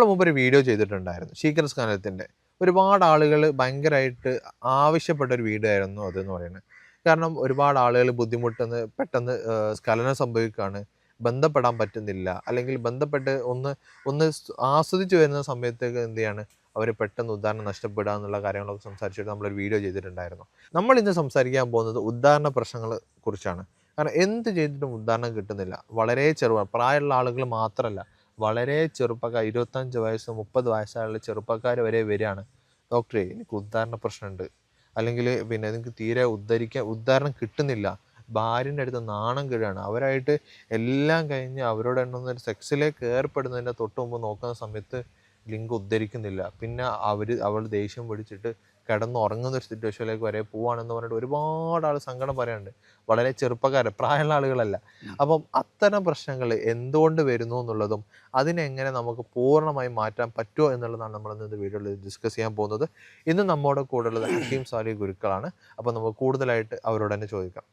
മുമ്പ് ഒരു വീഡിയോ ചെയ്തിട്ടുണ്ടായിരുന്നു ശീഘ്രസ്ഖലനത്തിൻ്റെ. ഒരുപാട് ആളുകൾ ഭയങ്കരമായിട്ട് ആവശ്യപ്പെട്ട ഒരു വീഡിയോ ആയിരുന്നു അതെന്ന് പറയുന്നത്. കാരണം ഒരുപാട് ആളുകൾ ബുദ്ധിമുട്ടുന്ന പെട്ടെന്ന് സ്ഖലനം സംഭവിക്കുകയാണ്, ബന്ധപ്പെടാൻ പറ്റുന്നില്ല, അല്ലെങ്കിൽ ബന്ധപ്പെട്ട് ഒന്ന് ഒന്ന് ആസ്വദിച്ച് വരുന്ന സമയത്തേക്ക് എന്ത് ചെയ്യാണ്, അവർ പെട്ടെന്ന് ഉദ്ധാരണം നഷ്ടപ്പെടുക എന്നുള്ള കാര്യങ്ങളൊക്കെ സംസാരിച്ചിട്ട് നമ്മളൊരു വീഡിയോ ചെയ്തിട്ടുണ്ടായിരുന്നു. നമ്മൾ ഇന്ന് സംസാരിക്കാൻ പോകുന്നത് ഉദ്ധാരണ പ്രശ്നങ്ങളെ കുറിച്ചാണ്. കാരണം എന്ത് ചെയ്തിട്ടും ഉദ്ധാരണം കിട്ടുന്നില്ല. വളരെ ചെറുതാണ്, പ്രായമുള്ള ആളുകൾ മാത്രമല്ല, വളരെ ചെറുപ്പക്കാർ 25 വയസ്സ് 30 വയസ്സായുള്ള ചെറുപ്പക്കാർ വരെ വരികയാണ്, ഡോക്ടറെ എനിക്ക് ഉദ്ധാരണ പ്രശ്നമുണ്ട്, അല്ലെങ്കിൽ പിന്നെ എനിക്ക് തീരെ ഉദ്ധാരണം കിട്ടുന്നില്ല, ഭാര്യൻ്റെ അടുത്ത് നാണം കെടുകയാണ്. അവരായിട്ട് എല്ലാം കഴിഞ്ഞ് അവരോട് എണ്ണുന്ന സെക്സിലേക്ക് ഏർപ്പെടുന്നതിൻ്റെ തൊട്ട് മുമ്പ് നോക്കുന്ന സമയത്ത് ലിംഗം ഉദ്ധരിക്കുന്നില്ല. പിന്നെ അവൾ ദേഷ്യം പിടിച്ചിട്ട് കിടന്നുറങ്ങുന്ന ഒരു സിറ്റുവേഷനിലേക്ക് വരെ പോവാണെന്ന് പറഞ്ഞിട്ട് ഒരുപാട് ആൾ സങ്കടം പറയാനുണ്ട്. വളരെ ചെറുപ്പക്കാർ, പ്രായമുള്ള ആളുകളല്ല. അപ്പം അത്തരം പ്രശ്നങ്ങൾ എന്തുകൊണ്ട് വരുന്നു എന്നുള്ളതും അതിനെങ്ങനെ നമുക്ക് പൂർണ്ണമായി മാറ്റാൻ പറ്റുമോ എന്നുള്ളതാണ് നമ്മൾ ഇന്നത്തെ വീഡിയോയിൽ ഡിസ്കസ് ചെയ്യാൻ പോകുന്നത്. ഇന്ന് നമ്മുടെ കൂടെ ഉള്ളത് ഹക്കീം സാലിഹ് ഗുരുക്കളാണ്. അപ്പോൾ നമുക്ക് കൂടുതലായിട്ട് അവരോട് തന്നെ ചോദിക്കാം.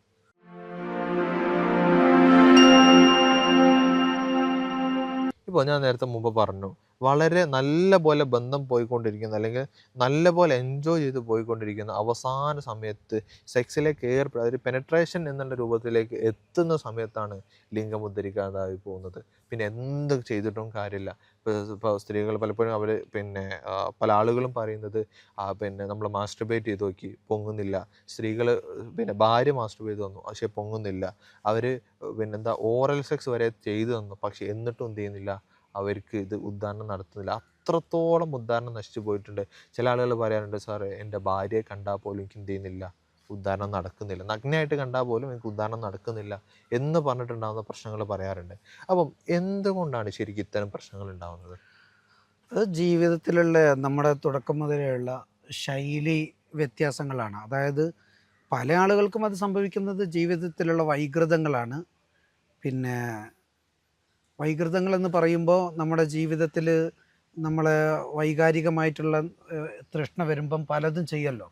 ഇപ്പോൾ ഞാൻ നേരത്തെ മുമ്പ് പറഞ്ഞു, വളരെ നല്ല പോലെ ബന്ധം പോയിക്കൊണ്ടിരിക്കുന്ന, അല്ലെങ്കിൽ നല്ല പോലെ എൻജോയ് ചെയ്ത് പോയിക്കൊണ്ടിരിക്കുന്ന അവസാന സമയത്ത് സെക്സിലേക്ക് അതായത് പെനട്രേഷൻ എന്നുള്ള രൂപത്തിലേക്ക് എത്തുന്ന സമയത്താണ് ലിംഗം ഉദ്ധരിക്കാതായി പോകുന്നത്. പിന്നെ എന്ത് ചെയ്തിട്ടും കാര്യമില്ല. ഇപ്പോൾ സ്ത്രീകൾ പലപ്പോഴും അവർ പിന്നെ പല ആളുകളും പറയുന്നത് പിന്നെ നമ്മൾ മാസ്റ്റർബേറ്റ് ചെയ്ത് നോക്കി പൊങ്ങുന്നില്ല. സ്ത്രീകൾ പിന്നെ ഭാര്യ മാസ്റ്റർബേറ്റ് ചെയ്ത് തന്നു പക്ഷേ പൊങ്ങുന്നില്ല. അവർ പിന്നെന്താ ഓറൽ സെക്സ് വരെ ചെയ്തു തന്നു, പക്ഷെ എന്നിട്ടും എന്ത് ചെയ്യുന്നില്ല, അവർക്ക് ഇത് ഉദ്ധാരണം നടത്തുന്നില്ല. അത്രത്തോളം ഉദ്ധാരണം നശിച്ചു പോയിട്ടുണ്ട്. ചില ആളുകൾ പറയാറുണ്ട്, സാറേ എൻ്റെ ഭാര്യയെ കണ്ടാൽ പോലും എനിക്ക് എന്ത് ചെയ്യുന്നില്ല, ഉദ്ധാരണം നടക്കുന്നില്ല, നഗ്നയായിട്ട് കണ്ടാൽ പോലും എനിക്ക് ഉദ്ധാരണം നടക്കുന്നില്ല എന്ന് പറഞ്ഞിട്ടുണ്ടാകുന്ന പ്രശ്നങ്ങൾ പറയാറുണ്ട്. അപ്പം എന്തുകൊണ്ടാണ് ശരിക്കും ഇത്തരം പ്രശ്നങ്ങൾ ഉണ്ടാകുന്നത്? അത് ജീവിതത്തിലുള്ള നമ്മുടെ തുടക്കം മുതലുള്ള ശൈലി വ്യത്യാസങ്ങളാണ്. അതായത് പല ആളുകൾക്കും അത് സംഭവിക്കുന്നത് ജീവിതത്തിലുള്ള വൈകൃതങ്ങളാണ്. പിന്നെ വൈകൃതങ്ങളെന്ന് പറയുമ്പോൾ നമ്മുടെ ജീവിതത്തിൽ നമ്മളെ വൈകാരികമായിട്ടുള്ള തൃഷ്ണ വരുമ്പം പലതും ചെയ്യല്ലോ.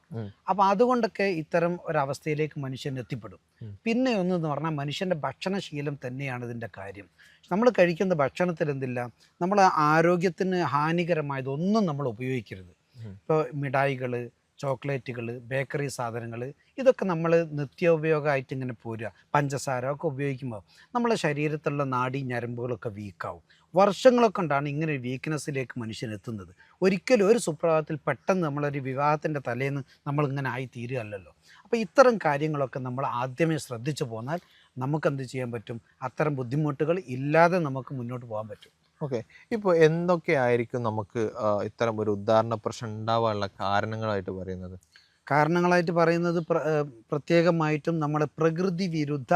അപ്പം അതുകൊണ്ടൊക്കെ ഇത്തരം ഒരവസ്ഥയിലേക്ക് മനുഷ്യൻ എത്തിപ്പെടും. പിന്നെ ഒന്നെന്ന് പറഞ്ഞാൽ മനുഷ്യൻ്റെ ഭക്ഷണശീലം തന്നെയാണ് ഇതിൻ്റെ കാര്യം. നമ്മൾ കഴിക്കുന്ന ഭക്ഷണത്തിൽ എന്തില്ല, നമ്മൾ ആരോഗ്യത്തിന് ഹാനികരമായതൊന്നും നമ്മൾ ഉപയോഗിക്കരുത്. ഇപ്പോൾ മിഠായികൾ, ചോക്ലേറ്റുകൾ, ബേക്കറി സാധനങ്ങൾ, ഇതൊക്കെ നമ്മൾ നിത്യോപയോഗമായിട്ട് ഇങ്ങനെ പോരുക. പഞ്ചസാര ഒക്കെ ഉപയോഗിക്കുമ്പോൾ നമ്മളെ ശരീരത്തിലുള്ള നാഡീ ഞരമ്പുകളൊക്കെ വീക്കാവും. വർഷങ്ങളൊക്കെ കൊണ്ടാണ് ഇങ്ങനെ ഒരു വീക്ക്നെസ്സിലേക്ക് മനുഷ്യൻ എത്തുന്നത്. ഒരിക്കലും ഒരു സുപ്രഭാതത്തിൽ പെട്ടെന്ന് നമ്മളൊരു വിവാഹത്തിൻ്റെ തലേന്ന് നമ്മളിങ്ങനെ ആയി തീരുകയല്ലല്ലോ. അപ്പോൾ ഇത്തരം കാര്യങ്ങളൊക്കെ നമ്മൾ ആദ്യമേ ശ്രദ്ധിച്ചു പോന്നാൽ നമുക്കെന്ത് ചെയ്യാൻ പറ്റും, അത്തരം ബുദ്ധിമുട്ടുകൾ ഇല്ലാതെ നമുക്ക് മുന്നോട്ട് പോകാൻ പറ്റും. ഓക്കെ. ഇപ്പോൾ എന്തൊക്കെയായിരിക്കും നമുക്ക് ഇത്തരം ഒരു ഉദ്ധാരണ പ്രശ്നം ഉണ്ടാവാനുള്ള കാരണങ്ങളായിട്ട് പറയുന്നത്? കാരണങ്ങളായിട്ട് പറയുന്നത് പ്രത്യേകമായിട്ടും നമ്മുടെ പ്രകൃതി വിരുദ്ധ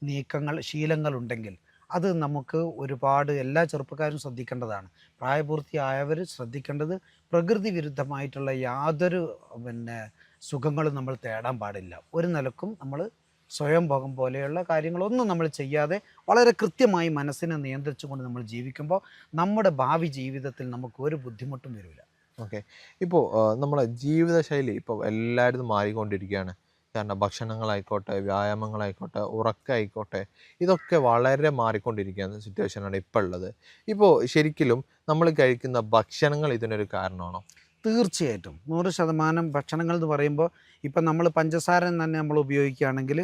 നീക്കങ്ങൾ, ശീലങ്ങളുണ്ടെങ്കിൽ അത് നമുക്ക് ഒരുപാട് എല്ലാ ചെറുപ്പക്കാരും ശ്രദ്ധിക്കേണ്ടതാണ്. പ്രായപൂർത്തിയായവർ ശ്രദ്ധിക്കേണ്ടത് പ്രകൃതി വിരുദ്ധമായിട്ടുള്ള യാതൊരു സുഖങ്ങളും നമ്മൾ തേടാൻ പാടില്ല. ഒരു നിലക്കും നമ്മൾ സ്വയംഭോഗം പോലെയുള്ള കാര്യങ്ങളൊന്നും നമ്മൾ ചെയ്യാതെ വളരെ കൃത്യമായി മനസ്സിനെ നിയന്ത്രിച്ചുകൊണ്ട് നമ്മൾ ജീവിക്കുമ്പോൾ നമ്മുടെ ഭാവി ജീവിതത്തിൽ നമുക്ക് ഒരു ബുദ്ധിമുട്ടും വരില്ല. ഓക്കെ. ഇപ്പോൾ നമ്മളെ ജീവിതശൈലി ഇപ്പോൾ എല്ലായിടത്തും മാറിക്കൊണ്ടിരിക്കുകയാണ്. കാരണം ഭക്ഷണങ്ങളായിക്കോട്ടെ, വ്യായാമങ്ങളായിക്കോട്ടെ, ഉറക്കമായിക്കോട്ടെ, ഇതൊക്കെ വളരെ മാറിക്കൊണ്ടിരിക്കുന്ന സിറ്റുവേഷനാണ് ഇപ്പോൾ ഉള്ളത്. ഇപ്പോൾ ശരിക്കും നമ്മൾ കഴിക്കുന്ന ഭക്ഷണങ്ങൾ ഇതിനൊരു കാരണമാണോ? തീർച്ചയായിട്ടും 100% ഭക്ഷണങ്ങൾ എന്ന് പറയുമ്പോൾ ഇപ്പം നമ്മൾ പഞ്ചസാര തന്നെ നമ്മൾ ഉപയോഗിക്കുകയാണെങ്കിൽ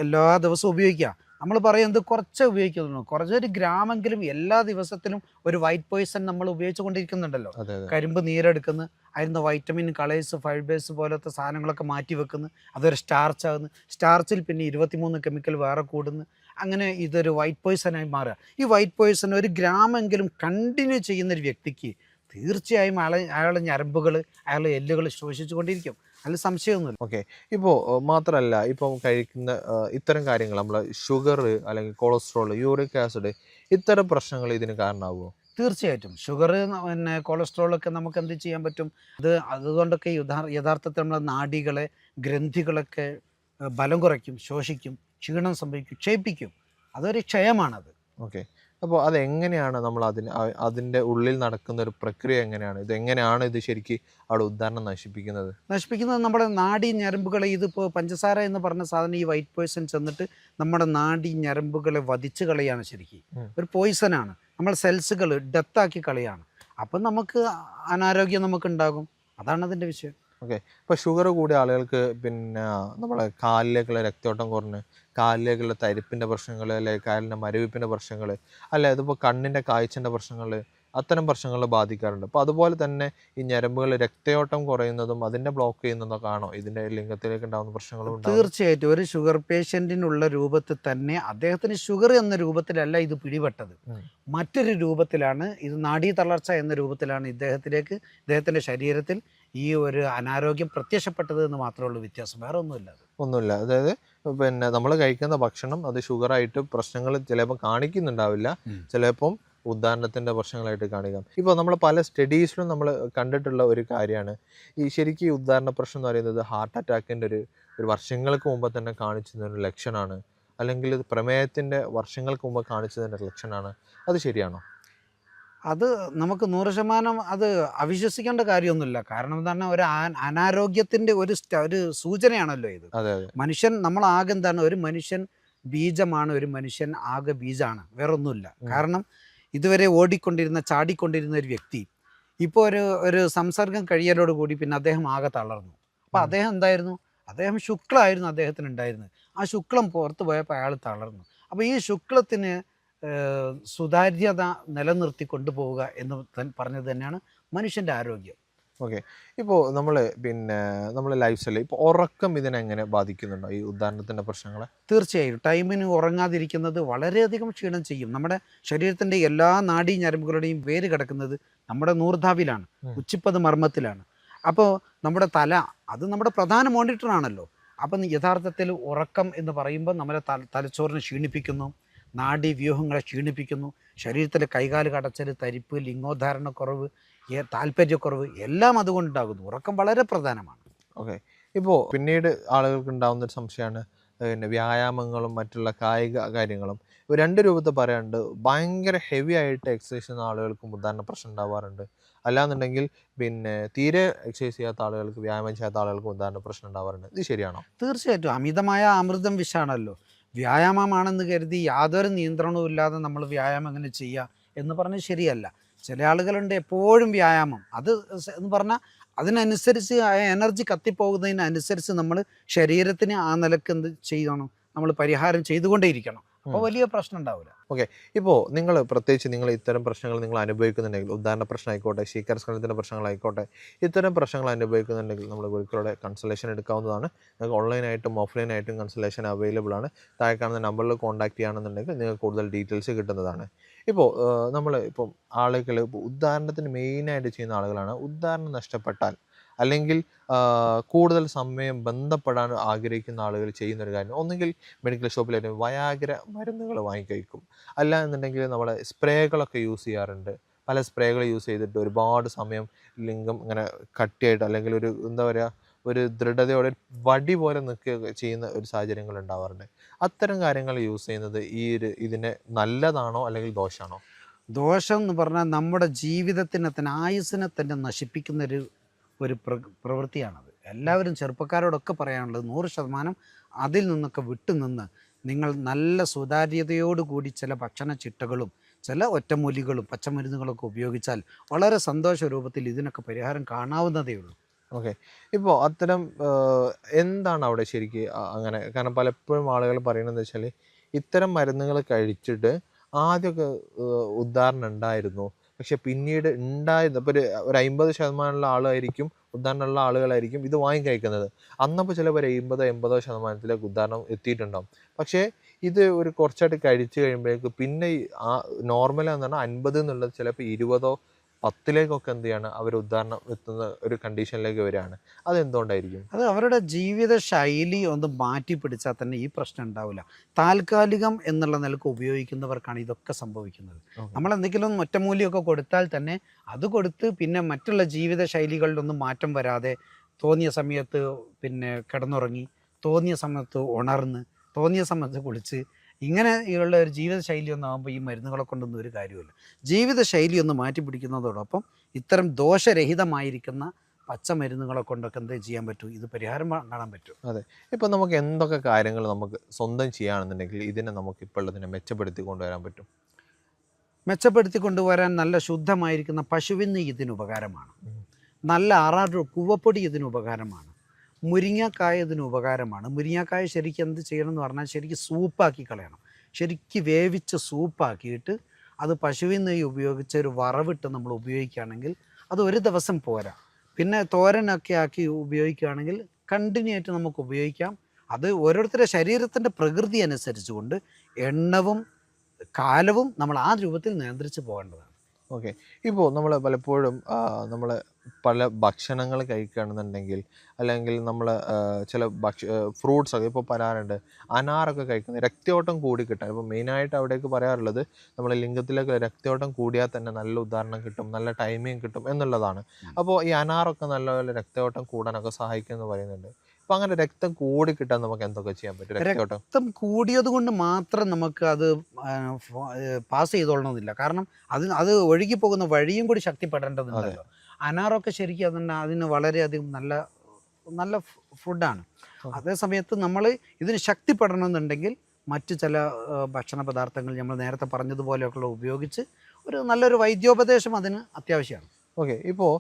എല്ലാ ദിവസവും ഉപയോഗിക്കുക. നമ്മൾ പറയുന്നത് കുറച്ചേ ഉപയോഗിക്കുന്നുള്ളൂ. കുറച്ചൊരു ഗ്രാമെങ്കിലും എല്ലാ ദിവസത്തിലും ഒരു വൈറ്റ് പോയ്സൺ നമ്മൾ ഉപയോഗിച്ചു കൊണ്ടിരിക്കുന്നുണ്ടല്ലോ. അതെ, അതെ. കരിമ്പ് നീരെടുക്കുന്നു, അതിന് വൈറ്റമിൻ, കളേഴ്സ്, ഫൈബേഴ്സ് പോലത്തെ സാധനങ്ങളൊക്കെ മാറ്റി വെക്കുന്നു, അതൊരു സ്റ്റാർച്ച് ആകുന്നു. സ്റ്റാർച്ചിൽ പിന്നെ 23 കെമിക്കൽ വേറെ കൂടുന്നു. അങ്ങനെ ഇതൊരു വൈറ്റ് പോയ്സണായി മാറുക. ഈ വൈറ്റ് പോയ്സൺ ഒരു ഗ്രാമെങ്കിലും കണ്ടിന്യൂ ചെയ്യുന്നൊരു വ്യക്തിക്ക് തീർച്ചയായും അയാളുടെ ഞരമ്പുകൾ, അയാളുടെ എല്ലുകൾ ശോഷിച്ചു കൊണ്ടിരിക്കും. അതിൽ സംശയമൊന്നുമില്ല. ഓക്കെ. ഇപ്പോൾ മാത്രമല്ല, ഇപ്പം കഴിക്കുന്ന ഇത്തരം കാര്യങ്ങൾ നമ്മൾ ഷുഗർ അല്ലെങ്കിൽ കൊളസ്ട്രോൾ, യൂറിക് ആസിഡ്, ഇത്തരം പ്രശ്നങ്ങൾ ഇതിന് കാരണമാകുമോ? തീർച്ചയായിട്ടും ഷുഗർ, കൊളസ്ട്രോളൊക്കെ നമുക്ക് എന്ത് ചെയ്യാൻ പറ്റും, അതുകൊണ്ടൊക്കെ യഥാർത്ഥത്തിൽ നമ്മളെ നാഡികളെ, ഗ്രന്ഥികളൊക്കെ ബലം കുറയ്ക്കും, ശോഷിക്കും, ക്ഷീണം സംഭവിക്കും, ക്ഷയിപ്പിക്കും. അതൊരു ക്ഷയമാണത്. ഓക്കെ. അപ്പോൾ അതെങ്ങനെയാണ് നമ്മൾ അതിൻ്റെ ഉള്ളിൽ നടക്കുന്ന ഒരു പ്രക്രിയ എങ്ങനെയാണ്? ഇതെങ്ങനെയാണ് ഇത് ശരിക്ക് അവിടെ ഉദ്ധാരണം നശിപ്പിക്കുന്നത് നമ്മുടെ നാഡീ ഞരമ്പുകളെ. ഇതിപ്പോൾ പഞ്ചസാര എന്ന് പറഞ്ഞ സാധനം, ഈ വൈറ്റ് പോയ്സൺ ചെന്നിട്ട് നമ്മുടെ നാഡീ ഞരമ്പുകളെ വധിച്ച് കളയാണ്. ശരിക്കും ഒരു പോയ്സനാണ്. നമ്മൾ സെൽസുകൾ ഡെത്താക്കി കളയാണ്. അപ്പം നമുക്ക് അനാരോഗ്യം നമുക്കുണ്ടാകും. അതാണ് അതിൻ്റെ വിഷയം. ഓക്കെ. ഇപ്പോൾ ഷുഗർ കൂടിയ ആളുകൾക്ക് പിന്നെ നമ്മളെ കാലിലേക്കുള്ള രക്തയോട്ടം കുറഞ്ഞ് കാലിലേക്കുള്ള തരിപ്പിൻ്റെ പ്രശ്നങ്ങൾ, അല്ലെങ്കിൽ കാലിൻ്റെ മരവിപ്പിൻ്റെ പ്രശ്നങ്ങൾ, അല്ലെ അതിപ്പോൾ കണ്ണിൻ്റെ കാഴ്ചൻ്റെ പ്രശ്നങ്ങൾ, അത്തരം പ്രശ്നങ്ങൾ ബാധിക്കാറുണ്ട്. അപ്പോൾ അതുപോലെ തന്നെ ഈ ഞരമ്പുകൾ രക്തയോട്ടം കുറയുന്നതും അതിനെ ബ്ലോക്ക് ചെയ്യുന്നതൊക്കെ ആണോ ഇതിൻ്റെ ലിംഗത്തിലേക്ക് ഉണ്ടാകുന്ന പ്രശ്നങ്ങളും ഉണ്ടാകുന്നത്? തീർച്ചയായിട്ടും ഒരു ഷുഗർ പേഷ്യൻറ്റിനുള്ള രൂപത്തിൽ തന്നെ അദ്ദേഹത്തിന് ഷുഗർ എന്ന രൂപത്തിലല്ല ഇത് പിടിപെട്ടത്. മറ്റൊരു രൂപത്തിലാണ് ഇത്, നാഡീ തളർച്ച എന്ന രൂപത്തിലാണ് ഇദ്ദേഹത്തിൻ്റെ ശരീരത്തിൽ ഈ ഒരു അനാരോഗ്യം പ്രത്യക്ഷപ്പെട്ടത് എന്ന് മാത്രമേ ഉള്ളൂ വ്യത്യാസം. വേറെ ഒന്നുമില്ല. ഒന്നുമില്ല. അതായത് പിന്നെ നമ്മൾ കഴിക്കുന്ന ഭക്ഷണം അത് ഷുഗറായിട്ട് പ്രശ്നങ്ങൾ ചിലപ്പോൾ കാണിക്കുന്നുണ്ടാവില്ല, ചിലപ്പം ഉദാഹരണത്തിൻ്റെ പ്രശ്നങ്ങളായിട്ട് കാണിക്കാം. ഇപ്പോൾ നമ്മൾ പല സ്റ്റഡീസിലും നമ്മൾ കണ്ടിട്ടുള്ള ഒരു കാര്യമാണ് ഈ ശരിക്കും ഈ ഉദാഹരണ പ്രശ്നം എന്ന് പറയുന്നത് ഹാർട്ട് അറ്റാക്കിൻ്റെ ഒരു വർഷങ്ങൾക്ക് മുമ്പ് തന്നെ കാണിച്ചതിൻ്റെ ലക്ഷണമാണ്, അല്ലെങ്കിൽ ഇത് പ്രമേഹത്തിൻ്റെ വർഷങ്ങൾക്ക് മുമ്പ് കാണിച്ചതിൻ്റെ ലക്ഷണമാണ്. അത് ശരിയാണോ? അത് നമുക്ക് 100% അത് അവിശ്വസിക്കേണ്ട കാര്യമൊന്നുമില്ല. കാരണം എന്താണ്, ഒരു അനാരോഗ്യത്തിൻ്റെ ഒരു സൂചനയാണല്ലോ ഇത്. അതെ, അതെ. മനുഷ്യൻ നമ്മളാകെ എന്താണ്, ഒരു മനുഷ്യൻ ബീജമാണ്, ഒരു മനുഷ്യൻ ആകെ ബീജമാണ്, വേറൊന്നുമില്ല. കാരണം ഇതുവരെ ചാടിക്കൊണ്ടിരുന്ന ഒരു വ്യക്തി ഇപ്പോൾ ഒരു സംസർഗം കഴിയലോടുകൂടി പിന്നെ അദ്ദേഹം ആകെ തളർന്നു. അപ്പോൾ അദ്ദേഹം എന്തായിരുന്നു, അദ്ദേഹം ശുക്ലമായിരുന്നു അദ്ദേഹത്തിന് ഉണ്ടായിരുന്നത്. ആ ശുക്ലം പുറത്തു പോയപ്പോൾ അയാൾ തളർന്നു. അപ്പോൾ ഈ ശുക്ലത്തിന് സുതാര്യത നിലനിർത്തി കൊണ്ടുപോവുക എന്ന് പറഞ്ഞത് തന്നെയാണ് മനുഷ്യൻ്റെ ആരോഗ്യം. ഓക്കെ. ഇപ്പോൾ നമ്മൾ ലൈഫ് സ്റ്റൈൽ ഇപ്പോൾ ഉറക്കം ഇതിനെങ്ങനെ ബാധിക്കുന്നുണ്ടോ ഈ ഉദാഹരണത്തിൻ്റെ പ്രശ്നങ്ങളെ? തീർച്ചയായും ടൈമിന് ഉറങ്ങാതിരിക്കുന്നത് വളരെയധികം ക്ഷീണം ചെയ്യും. നമ്മുടെ ശരീരത്തിൻ്റെ എല്ലാ നാഡീ ഞരമ്പുകളുടെയും വേര് കിടക്കുന്നത് നമ്മുടെ മൂർധാവിലാണ്, ഉച്ചിപ്പത് മർമ്മത്തിലാണ്. അപ്പോൾ നമ്മുടെ തല അത് നമ്മുടെ പ്രധാന മോണിറ്ററാണല്ലോ. അപ്പം യഥാർത്ഥത്തിൽ ഉറക്കം എന്ന് പറയുമ്പോൾ നമ്മുടെ തലച്ചോറിനെ ക്ഷീണിപ്പിക്കുന്നു, നാഡീവ്യൂഹങ്ങളെ ക്ഷീണിപ്പിക്കുന്നു, ശരീരത്തിലെ കൈകാല് കടച്ചൽ, തരിപ്പ്, ലിംഗോദ്ധാരണക്കുറവ്, താല്പര്യക്കുറവ് എല്ലാം അതുകൊണ്ടുണ്ടാകുന്നു. ഉറക്കം വളരെ പ്രധാനമാണ്. ഓക്കെ. ഇപ്പോൾ പിന്നീട് ആളുകൾക്ക് ഉണ്ടാകുന്നൊരു സംശയമാണ് പിന്നെ വ്യായാമങ്ങളും മറ്റുള്ള കായിക കാര്യങ്ങളും. രണ്ട് രൂപത്തിൽ പറയാനുണ്ട്. ഭയങ്കര ഹെവി ആയിട്ട് എക്സസൈസ് ചെയ്യുന്ന ആളുകൾക്കും ഉദാഹരണ പ്രശ്നം ഉണ്ടാവാറുണ്ട്. അല്ലാന്നുണ്ടെങ്കിൽ പിന്നെ തീരെ എക്സസൈസ് ചെയ്യാത്ത ആളുകൾക്ക്, വ്യായാമം ചെയ്യാത്ത ആളുകൾക്കും ഉദാഹരണ പ്രശ്നം ഉണ്ടാവാറുണ്ട്. ഇത് ശരിയാണോ? തീർച്ചയായിട്ടും അമിതമായ അമൃതം വിഷാണല്ലോ. വ്യായാമമാണെന്ന് കരുതി യാതൊരു നിയന്ത്രണവും ഇല്ലാതെ നമ്മൾ വ്യായാമം എങ്ങനെ ചെയ്യുക എന്ന് പറഞ്ഞാൽ ശരിയല്ല. ചില ആളുകളുണ്ട് എപ്പോഴും വ്യായാമം, അത് എന്ന് പറഞ്ഞാൽ അതിനനുസരിച്ച് ആ എനർജി കത്തിപ്പോകുന്നതിനനുസരിച്ച് നമ്മൾ ശരീരത്തിന് ആ നിലക്ക് എന്ത് ചെയ്യണം, നമ്മൾ പരിഹാരം ചെയ്തുകൊണ്ടേയിരിക്കണം. അപ്പോൾ വലിയ പ്രശ്നം ഉണ്ടാവില്ല. ഓക്കെ. ഇപ്പോൾ പ്രത്യേകിച്ച് നിങ്ങൾ ഇത്തരം പ്രശ്നങ്ങൾ നിങ്ങൾ അനുഭവിക്കുന്നുണ്ടെങ്കിൽ, ഉദാഹരണ പ്രശ്നമായിക്കോട്ടെ, ശീകരസ്ഖലനത്തിൻ്റെ പ്രശ്നങ്ങളായിക്കോട്ടെ, ഇത്തരം പ്രശ്നങ്ങൾ അനുഭവിക്കുന്നുണ്ടെങ്കിൽ നമ്മൾ ഗുരുക്കളുടെ കൺസൾട്ടേഷൻ എടുക്കാവുന്നതാണ്. നിങ്ങൾക്ക് ഓൺലൈനായിട്ടും ഓഫ്ലൈനായിട്ടും കൺസൾട്ടേഷൻ അവൈലബിൾ ആണ്. താഴെ കാണുന്ന നമ്പറിൽ കോൺടാക്ട് ചെയ്യുകയാണെന്നുണ്ടെങ്കിൽ നിങ്ങൾക്ക് കൂടുതൽ ഡീറ്റെയിൽസ് കിട്ടുന്നതാണ്. ഇപ്പോൾ ഇപ്പം ആളുകൾ ഉദാഹരണത്തിന് മെയിനായിട്ട് ചെയ്യുന്ന ആളുകളാണ് ഉദാഹരണം നഷ്ടപ്പെട്ടാൽ അല്ലെങ്കിൽ കൂടുതൽ സമയം ബന്ധപ്പെടാൻ ആഗ്രഹിക്കുന്ന ആളുകൾ ചെയ്യുന്നൊരു കാര്യം, ഒന്നുകിൽ മെഡിക്കൽ ഷോപ്പിലായിട്ട് വയാഗ്ര മരുന്നുകൾ വാങ്ങിക്കഴിക്കും, അല്ല എന്നുണ്ടെങ്കിൽ നമ്മൾ സ്പ്രേകളൊക്കെ യൂസ് ചെയ്യാറുണ്ട്. പല സ്പ്രേകൾ യൂസ് ചെയ്തിട്ട് ഒരുപാട് സമയം ലിംഗം ഇങ്ങനെ കട്ടിയായിട്ട് അല്ലെങ്കിൽ ഒരു എന്താ പറയുക, ഒരു ദൃഢതയോടെ വടി പോലെ നിൽക്കുക ചെയ്യുന്ന ഒരു സാഹചര്യങ്ങൾ ഉണ്ടാവാറുണ്ട്. അത്തരം കാര്യങ്ങൾ യൂസ് ചെയ്യുന്നത് ഇതിനെ നല്ലതാണോ അല്ലെങ്കിൽ ദോഷമാണോ? ദോഷം എന്ന് പറഞ്ഞാൽ നമ്മുടെ ജീവിതത്തിനെ തന്നെ, ആയുസ്സിനെ തന്നെ നശിപ്പിക്കുന്ന ഒരു പ്രവൃത്തിയാണത്. എല്ലാവരും ചെറുപ്പക്കാരോടൊക്കെ പറയാനുള്ളത് 100% അതിൽ നിന്നൊക്കെ വിട്ടുനിന്ന് നിങ്ങൾ നല്ല സുതാര്യതയോടുകൂടി ചില ഭക്ഷണ ചിട്ടകളും ചില ഒറ്റമൂലികളും പച്ചമരുന്നുകളൊക്കെ ഉപയോഗിച്ചാൽ വളരെ സന്തോഷ രൂപത്തിൽ ഇതിനൊക്കെ പരിഹാരം കാണാവുന്നതേ ഉള്ളൂ. ഓക്കെ. ഇപ്പോൾ അത്തരം എന്താണ് അവിടെ ശരിക്ക് അങ്ങനെ? കാരണം പലപ്പോഴും ആളുകൾ പറയുന്നതെന്ന് വെച്ചാൽ ഇത്തരം മരുന്നുകൾ കഴിച്ചിട്ട് ആദ്യമൊക്കെ ഉദാഹരണം ഉണ്ടായിരുന്നു, പക്ഷെ പിന്നീട് ഉണ്ടായത് ഇപ്പോൾ ഒരു 50% ആളായിരിക്കും, ഉദാഹരണമുള്ള ആളുകളായിരിക്കും ഇത് കഴിക്കുന്നത്. അന്നപ്പോൾ ചിലപ്പോൾ 80-80% ഉദാഹരണം എത്തിയിട്ടുണ്ടാകും. പക്ഷേ ഇത് ഒരു കുറച്ചായിട്ട് കഴിച്ചു കഴിയുമ്പോഴേക്ക് പിന്നെ നോർമലാന്ന് പറഞ്ഞാൽ 50 എന്നുള്ളത് ചിലപ്പോൾ 20-10 എന്ത് ചെയ്യാണ് അവർ ഉദാഹരണം എത്തുന്ന ഒരു കണ്ടീഷനിലേക്ക് വരികയാണ്. അതെന്തുകൊണ്ടായിരിക്കും? അത് അവരുടെ ജീവിത ശൈലി ഒന്ന് മാറ്റി പിടിച്ചാൽ തന്നെ ഈ പ്രശ്നം ഉണ്ടാവില്ല. താൽക്കാലികം എന്നുള്ള നിലക്ക് ഉപയോഗിക്കുന്നവർക്കാണ് ഇതൊക്കെ സംഭവിക്കുന്നത്. നമ്മൾ എന്തെങ്കിലും ഒറ്റമൂലിയൊക്കെ കൊടുത്താൽ തന്നെ അത് കൊടുത്ത് പിന്നെ മറ്റുള്ള ജീവിത ശൈലികളിലൊന്നും മാറ്റം വരാതെ തോന്നിയ സമയത്ത് പിന്നെ കിടന്നുറങ്ങി, തോന്നിയ സമയത്ത് ഉണർന്ന്, തോന്നിയ സമയത്ത് കുളിച്ച്, ഇങ്ങനെ ഉള്ള ഒരു ജീവിതശൈലി ഒന്നാകുമ്പോൾ ഈ മരുന്നുകളെ കൊണ്ടൊന്നും ഒരു കാര്യമില്ല. ജീവിതശൈലി ഒന്ന് മാറ്റി പിടിക്കുന്നതോടൊപ്പം ഇത്തരം ദോഷരഹിതമായിരിക്കുന്ന പച്ചമരുന്നുകളെ കൊണ്ടൊക്കെ എന്ത് ചെയ്യാൻ പറ്റും, ഇത് പരിഹാരം കാണാൻ പറ്റും. അതെ. ഇപ്പം നമുക്ക് എന്തൊക്കെ കാര്യങ്ങൾ നമുക്ക് സ്വന്തം ചെയ്യുകയാണെന്നുണ്ടെങ്കിൽ ഇതിനെ നമുക്ക് ഇപ്പോൾ ഉള്ളതിനെ മെച്ചപ്പെടുത്തി കൊണ്ടുവരാൻ പറ്റും? മെച്ചപ്പെടുത്തി കൊണ്ടുവരാൻ നല്ല ശുദ്ധമായിരിക്കുന്ന പശുവിൻ നെയ്യ് ഇതിന് ഉപകാരമാണ്. നല്ല ആറാട് കൂവപ്പൊടി ഇതിന് ഉപകാരമാണ്. മുരിങ്ങക്കായ ഇതിന് ഉപകാരമാണ്. മുരിങ്ങക്കായ ശരിക്കും എന്ത് ചെയ്യണം എന്ന് പറഞ്ഞാൽ ശരിക്കും സൂപ്പാക്കി കളയണം. ശരിക്കും വേവിച്ച് സൂപ്പാക്കിയിട്ട് അത് പശുവിൻ നെയ്യ് ഉപയോഗിച്ച് ഒരു വറവിട്ട് നമ്മൾ ഉപയോഗിക്കുകയാണെങ്കിൽ അത് ഒരു ദിവസം പോരാ. പിന്നെ തോരനൊക്കെ ആക്കി ഉപയോഗിക്കുകയാണെങ്കിൽ കണ്ടിന്യൂ ആയിട്ട് നമുക്ക് ഉപയോഗിക്കാം. അത് ഓരോരുത്തരുടെ ശരീരത്തിൻ്റെ പ്രകൃതി അനുസരിച്ചുകൊണ്ട് എണ്ണവും കാലവും നമ്മൾ ആ രൂപത്തിൽ നിയന്ത്രിച്ച് പോകേണ്ടതാണ്. ഓക്കെ. ഇപ്പോൾ നമ്മൾ പലപ്പോഴും നമ്മൾ പല ഭക്ഷണങ്ങൾ കഴിക്കുകയാണെന്നുണ്ടെങ്കിൽ, അല്ലെങ്കിൽ നമ്മൾ ചില ഫ്രൂട്ട്സൊക്കെ ഇപ്പോൾ പറയാറുണ്ട്, അനാറൊക്കെ കഴിക്കുന്നത് രക്തയോട്ടം കൂടി കിട്ടാൻ. ഇപ്പോൾ മെയിനായിട്ട് അവിടേക്ക് പറയാറുള്ളത് നമ്മൾ ലിംഗത്തിലേക്ക് രക്തയോട്ടം കൂടിയാൽ തന്നെ നല്ല ഉദാഹരണം കിട്ടും, നല്ല ടൈമിങ് കിട്ടും എന്നുള്ളതാണ്. അപ്പോൾ ഈ അനാറൊക്കെ നല്ലപോലെ രക്തയോട്ടം കൂടാനൊക്കെ സഹായിക്കുമെന്ന് പറയുന്നുണ്ട്. അപ്പോൾ അങ്ങനെ രക്തം കൂടി കിട്ടാൻ നമുക്ക് എന്തൊക്കെ ചെയ്യാൻ പറ്റും? രക്തയോട്ടം രക്തം കൂടിയത് കൊണ്ട് മാത്രം നമുക്ക് അത് പാസ് ചെയ്തോളണമെന്നില്ല. കാരണം അത് ഒഴുകി പോകുന്ന വഴിയും കൂടി ശക്തിപ്പെടേണ്ടതുണ്ടല്ലോ. അനാറൊക്കെ ശരിക്കും അതിന് വളരെയധികം നല്ല നല്ല ഫുഡാണ്. അതേ സമയത്ത് നമ്മൾ ഇതിന് ശക്തിപ്പെടണമെന്നുണ്ടെങ്കിൽ മറ്റു ചില ഭക്ഷണ പദാർത്ഥങ്ങൾ നമ്മൾ നേരത്തെ പറഞ്ഞതുപോലെയൊക്കെയുള്ള ഉപയോഗിച്ച് ഒരു നല്ലൊരു വൈദ്യോപദേശം അതിന് അത്യാവശ്യമാണ്. ഓക്കെ. ഇപ്പോൾ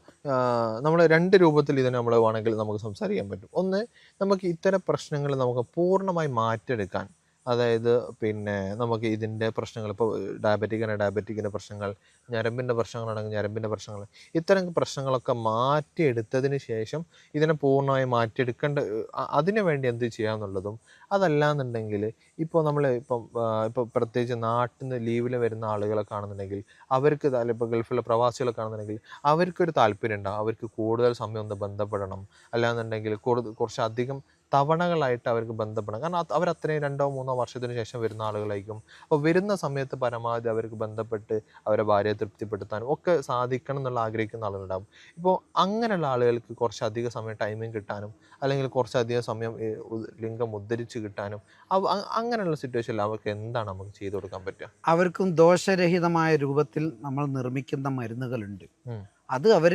നമ്മൾ 2 രൂപത്തിൽ ഇതിനെ നമ്മൾ വേണമെങ്കിൽ നമുക്ക് സംസാരിക്കാൻ പറ്റും. ഒന്ന്, നമുക്ക് ഇത്തരം പ്രശ്നങ്ങൾ നമുക്ക് പൂർണ്ണമായി മാറ്റിയെടുക്കാൻ, അതായത് പിന്നെ നമുക്ക് ഇതിൻ്റെ പ്രശ്നങ്ങൾ, ഇപ്പോൾ ഡയബറ്റിക്കിൻ്റെ പ്രശ്നങ്ങൾ, ഞരമ്പിൻ്റെ പ്രശ്നങ്ങളാണെങ്കിൽ ഞരമ്പിൻ്റെ പ്രശ്നങ്ങൾ, ഇത്തരം പ്രശ്നങ്ങളൊക്കെ മാറ്റിയെടുത്തതിന് ശേഷം ഇതിനെ പൂർണ്ണമായി മാറ്റിയെടുക്കേണ്ട അതിനു വേണ്ടി എന്ത് ചെയ്യാമെന്നുള്ളതും, അതല്ലാന്നുണ്ടെങ്കിൽ ഇപ്പോൾ നമ്മൾ ഇപ്പോൾ പ്രത്യേകിച്ച് നാട്ടിൽ നിന്ന് ലീവിൽ വരുന്ന ആളുകളെ കാണുന്നുണ്ടെങ്കിൽ അവർക്ക് ഇപ്പോൾ ഗൾഫിലെ പ്രവാസികളെ കാണുന്നുണ്ടെങ്കിൽ അവർക്കൊരു താല്പര്യം ഉണ്ടാകും, അവർക്ക് കൂടുതൽ സമയം ഒന്ന് ബന്ധപ്പെടണം, അല്ലാന്നുണ്ടെങ്കിൽ കുറച്ചധികം തവണകളായിട്ട് അവർക്ക് ബന്ധപ്പെടണം. കാരണം അവരത്രയും 2-3 വർഷത്തിന് ശേഷം വരുന്ന ആളുകളായിരിക്കും. അപ്പോൾ വരുന്ന സമയത്ത് പരമാവധി അവർക്ക് ബന്ധപ്പെട്ട് അവരെ ഭാര്യയെ തൃപ്തിപ്പെടുത്താനും ഒക്കെ സാധിക്കണം എന്നുള്ള ആഗ്രഹിക്കുന്ന ആളുകളുണ്ടാകും. ഇപ്പോൾ അങ്ങനെയുള്ള ആളുകൾക്ക് കുറച്ചധികം സമയം ടൈമിങ് കിട്ടാനും, അല്ലെങ്കിൽ കുറച്ചധികം സമയം ലിംഗം ഉദ്ധരിച്ച് കിട്ടാനും, അങ്ങനെയുള്ള സിറ്റുവേഷനിൽ അവർക്ക് എന്താണ് നമുക്ക് ചെയ്തു കൊടുക്കാൻ പറ്റുക? അവർക്കും ദോഷരഹിതമായ രൂപത്തിൽ നമ്മൾ നിർമ്മിക്കുന്ന മരുന്നുകളുണ്ട്. അത് അവർ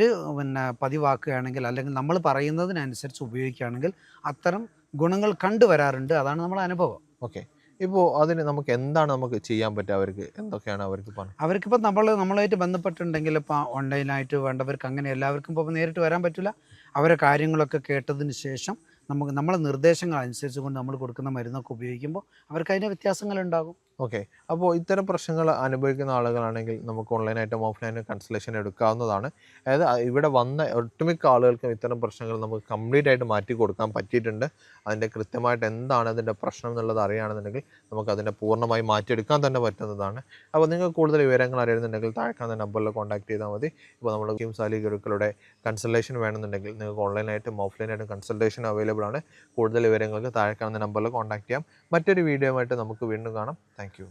പതിവാക്കുകയാണെങ്കിൽ, അല്ലെങ്കിൽ നമ്മൾ പറയുന്നതിനനുസരിച്ച് ഉപയോഗിക്കുകയാണെങ്കിൽ അത്തരം ഗുണങ്ങൾ കണ്ടുവരാറുണ്ട്. അതാണ് നമ്മുടെ അനുഭവം. ഓക്കെ. ഇപ്പോൾ അതിന് നമുക്ക് എന്താണ് നമുക്ക് ചെയ്യാൻ പറ്റുക? അവർക്ക് എന്തൊക്കെയാണ് അവർക്ക് പറഞ്ഞത്? അവർക്കിപ്പോൾ നമ്മളുമായിട്ട് ബന്ധപ്പെട്ടിട്ടുണ്ടെങ്കിൽ ഇപ്പോൾ ഓൺലൈനായിട്ട് വേണ്ടവർക്ക് അങ്ങനെ എല്ലാവർക്കും ഇപ്പോൾ നേരിട്ട് വരാൻ പറ്റില്ല. അവരെ കാര്യങ്ങളൊക്കെ കേട്ടതിന് ശേഷം നമ്മളെ നിർദ്ദേശങ്ങൾ അനുസരിച്ച് കൊണ്ട് നമ്മൾ കൊടുക്കുന്ന മരുന്നൊക്കെ ഉപയോഗിക്കുമ്പോൾ അവർക്ക് അതിൻ്റെ വ്യത്യാസങ്ങളുണ്ടാകും. ഓക്കെ. അപ്പോൾ ഇത്തരം പ്രശ്നങ്ങൾ അനുഭവിക്കുന്ന ആളുകളാണെങ്കിൽ നമുക്ക് ഓൺലൈനായിട്ടും ഓഫ്ലൈനും കൺസൾട്ടേഷൻ എടുക്കാവുന്നതാണ്. അതായത് ഇവിടെ വന്ന ഒട്ടുമിക്ക ആളുകൾക്കും ഇത്തരം പ്രശ്നങ്ങൾ നമുക്ക് കംപ്ലീറ്റ് ആയിട്ട് മാറ്റി കൊടുക്കാൻ പറ്റിയിട്ടുണ്ട്. അതിൻ്റെ കൃത്യമായിട്ട് എന്താണ് അതിൻ്റെ പ്രശ്നം എന്നുള്ളത് അറിയുകയാണെന്നുണ്ടെങ്കിൽ നമുക്ക് അതിനെ പൂർണ്ണമായി മാറ്റിയെടുക്കാൻ തന്നെ പറ്റുന്നതാണ്. അപ്പോൾ നിങ്ങൾക്ക് കൂടുതൽ വിവരങ്ങൾ അറിയുന്നുണ്ടെങ്കിൽ താഴെ കാണുന്ന നമ്പറിൽ കോൺടാക്ട് ചെയ്താൽ മതി. ഇപ്പോൾ നമ്മൾ കിംസാലി ഗുരുക്കളുടെ കൺസൾട്ടേഷൻ വേണമെന്നുണ്ടെങ്കിൽ നിങ്ങൾക്ക് ഓൺലൈനായിട്ടും ഓഫ്ലൈനായിട്ടും കൺസൾട്ടേഷൻ അവൈലബിൾ ആണ്. കൂടുതൽ വിവരങ്ങൾക്ക് താഴെ കാണുന്ന നമ്പറിൽ കോൺടാക്ട് ചെയ്യാം. മറ്റൊരു വീഡിയോ ആയിട്ട് നമുക്ക് വീണ്ടും കാണാം. Thank you.